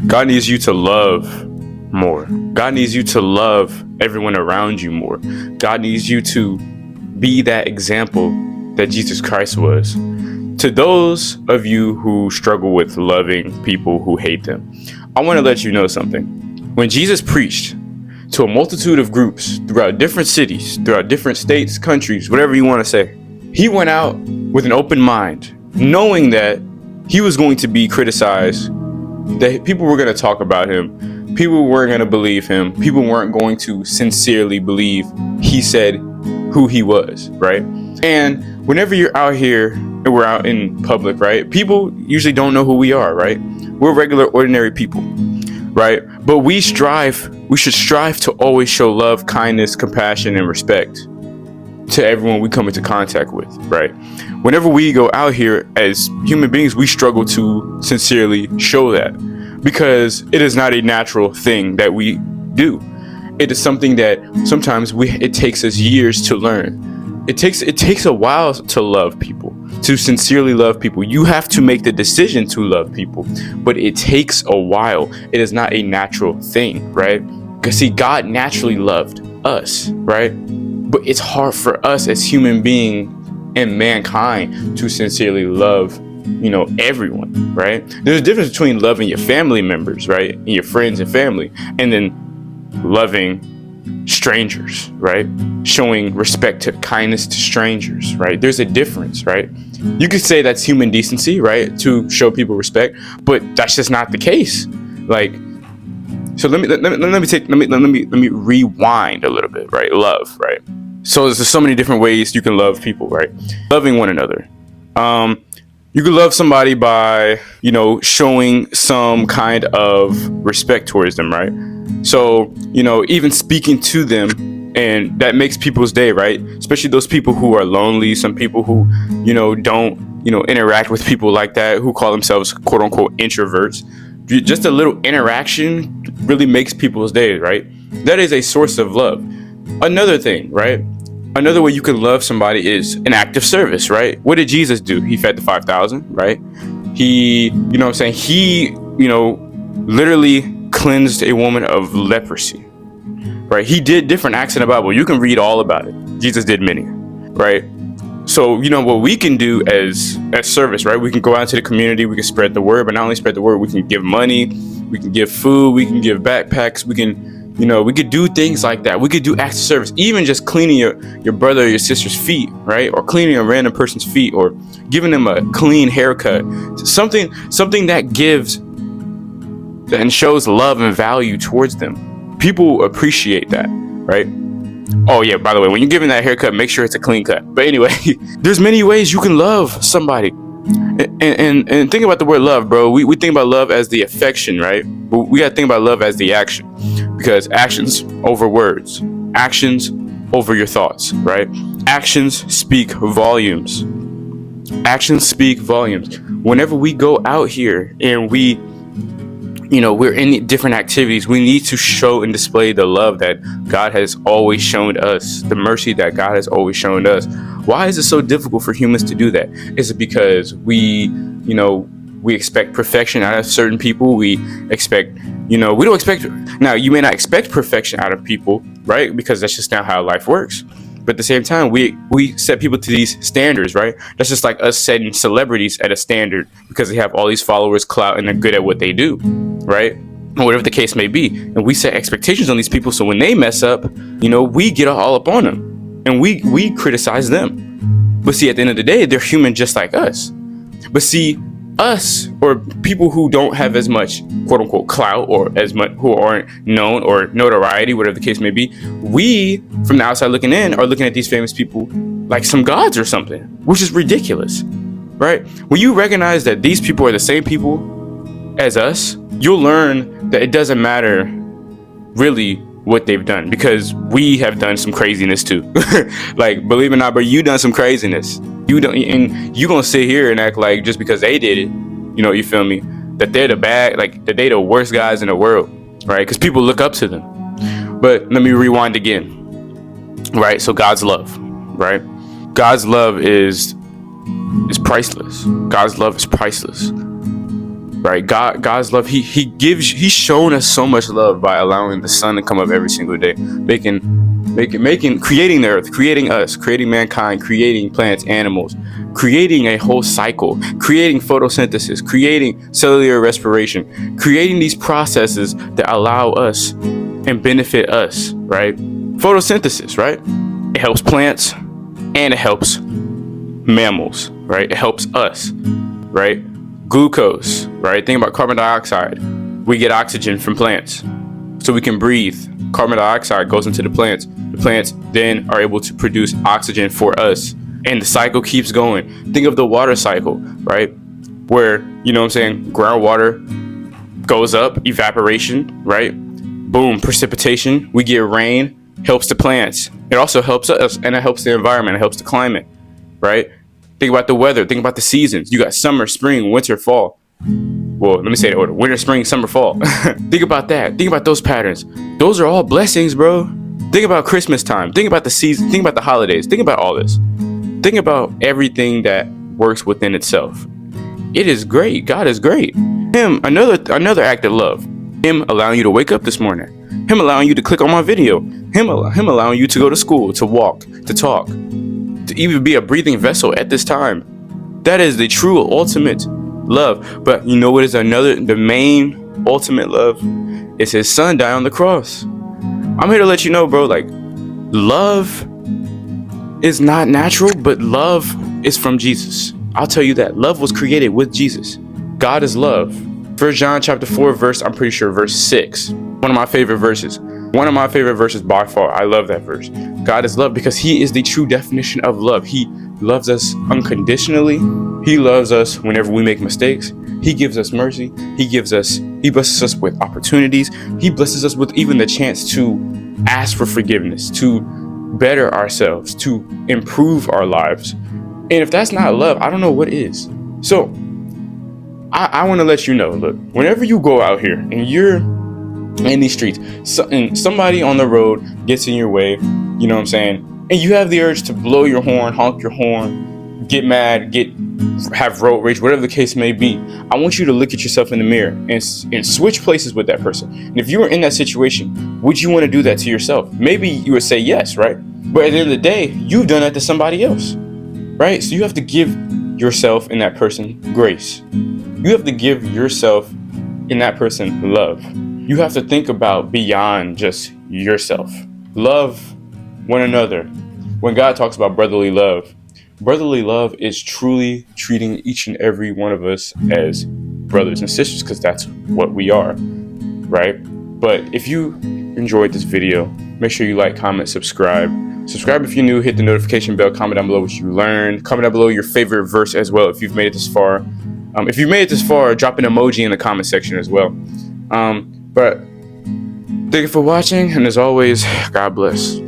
God needs you to love more. God needs you to love everyone around you more. God needs you to be that example that Jesus Christ was. To those of you who struggle with loving people who hate them, I want to let you know something. When Jesus preached to a multitude of groups throughout different cities, throughout different states, countries, whatever you want to say, he went out with an open mind, knowing that he was going to be criticized, that people were going to talk about him, people weren't going to believe him, people weren't going to sincerely believe he said who he was, right? And whenever you're out here and we're out in public, right, people usually don't know who we are, right? We're regular, ordinary people, right? But we should strive to always show love, kindness, compassion, and respect to everyone we come into contact with, right? Whenever we go out here as human beings, we struggle to sincerely show that because it is not a natural thing that we do. It is something that sometimes it takes us years to learn. It takes a while to love people, to sincerely love people. You have to make the decision to love people, but it takes a while. It is not a natural thing, right? Because see, God naturally loved us, right? But it's hard for us as human beings and mankind to sincerely love, everyone, right? There's a difference between loving your family members, right? And your friends and family, and then loving strangers, right? Showing respect to kindness to strangers, right? There's a difference, right? You could say that's human decency, right? To show people respect, but that's just not the case. So let me rewind a little bit, right? Love, right? So there's so many different ways you can love people, right? Loving one another. You can love somebody by, showing some kind of respect towards them, right? So, even speaking to them, and that makes people's day, right? Especially those people who are lonely, some people who, don't, interact with people like that, who call themselves quote unquote introverts. Just a little interaction really makes people's day, right? That is a source of love. Another thing, right? Another way you can love somebody is an act of service, right? What did Jesus do? He fed the 5,000, right? He, he, literally cleansed a woman of leprosy, right? He did different acts in the Bible. You can read all about it. Jesus did many, right? So, what we can do as service, right? We can go out into the community, we can spread the word, but not only spread the word, we can give money, we can give food, we can give backpacks, we can, we could do things like that. We could do acts of service, even just cleaning your brother or your sister's feet, right? Or cleaning a random person's feet, or giving them a clean haircut. Something that gives and shows love and value towards them. People appreciate that, right? Oh yeah, by the way, when you're giving that haircut, make sure it's a clean cut. But anyway, there's many ways you can love somebody. And think about the word love, bro. We think about love as the affection, right? But we gotta think about love as the action. Because actions over words. Actions over your thoughts, right? Actions speak volumes. Actions speak volumes. Whenever we go out here and we're in different activities, we need to show and display the love that God has always shown us, the mercy that God has always shown us. Why is it so difficult for humans to do that? Is it because we expect perfection out of certain people? We don't expect, now you may not expect perfection out of people, right? Because that's just not how life works. But at the same time, we set people to these standards, right? That's just like us setting celebrities at a standard because they have all these followers, clout, and they're good at what they do, right? Or whatever the case may be. And we set expectations on these people, so when they mess up, we get all up on them and we criticize them. But see, at the end of the day, they're human just like us. But see, us, or people who don't have as much quote unquote clout, or as much, who aren't known, or notoriety, whatever the case may be, we from the outside looking in are looking at these famous people like some gods or something, which is ridiculous, right? When you recognize that these people are the same people as us, you'll learn that it doesn't matter really what they've done, because we have done some craziness too. Like, believe it or not, but you done some craziness. You don't, and you gonna sit here and act like just because they did it, you feel me, that they're that they the worst guys in the world, right? Because people look up to them. But let me rewind again, right? So God's love, right? God's love is priceless. God's love is priceless. right? God's love, he's shown us so much love by allowing the sun to come up every single day, creating the earth, creating us, creating mankind, creating plants, animals, creating a whole cycle, creating photosynthesis, creating cellular respiration, creating these processes that allow us and benefit us, right? Photosynthesis, right? It helps plants and it helps mammals, right? It helps us, right? Glucose, right? Think about carbon dioxide. We get oxygen from plants so we can breathe. Carbon dioxide goes into the plants. The plants then are able to produce oxygen for us. And the cycle keeps going. Think of the water cycle, right? Where, groundwater goes up, evaporation, right? Boom, precipitation. We get rain, helps the plants. It also helps us, and it helps the environment. It helps the climate, right? Think about the weather. Think about the seasons. You got summer, spring, winter, fall. Well, let me say the order. Winter, spring, summer, fall. Think about that. Think about those patterns. Those are all blessings, bro. Think about Christmas time. Think about the season. Think about the holidays. Think about all this. Think about everything that works within itself. It is great. God is great. Another act of love. Him allowing you to wake up this morning. Him allowing you to click on my video. Him allowing you to go to school, to walk, to talk, to even be a breathing vessel at this time. That is the true ultimate love. But you know what is the main ultimate love? It's his son died on the cross. I'm here to let you know, bro, like, love is not natural, but love is from Jesus. I'll tell you that. Love was created with Jesus. God is love. 1 John chapter 4 verse 6. One of my favorite verses. One of my favorite verses by far. I love that verse. God is love because he is the true definition of love. He loves us unconditionally. He loves us whenever we make mistakes. He gives us mercy. He blesses us with opportunities. He blesses us with even the chance to ask for forgiveness, to better ourselves, to improve our lives. And if that's not love, I don't know what is. So I want to let you know, look, whenever you go out here and you're in these streets, and somebody on the road gets in your way, you know what I'm saying? And you have the urge to blow your horn, honk your horn, get mad, have road rage, whatever the case may be. I want you to look at yourself in the mirror and switch places with that person. And if you were in that situation, would you want to do that to yourself? Maybe you would say yes, right? But at the end of the day, you've done that to somebody else, right? So you have to give yourself and that person grace. You have to give yourself and that person love. You have to think about beyond just yourself. Love one another. When God talks about brotherly love is truly treating each and every one of us as brothers and sisters, because that's what we are, right? But if you enjoyed this video, make sure you like, comment, subscribe. Subscribe if you're new, hit the notification bell, comment down below what you learned. Comment down below your favorite verse as well if you've made it this far. If you've made it this far, drop an emoji in the comment section as well. But thank you for watching, and as always, God bless.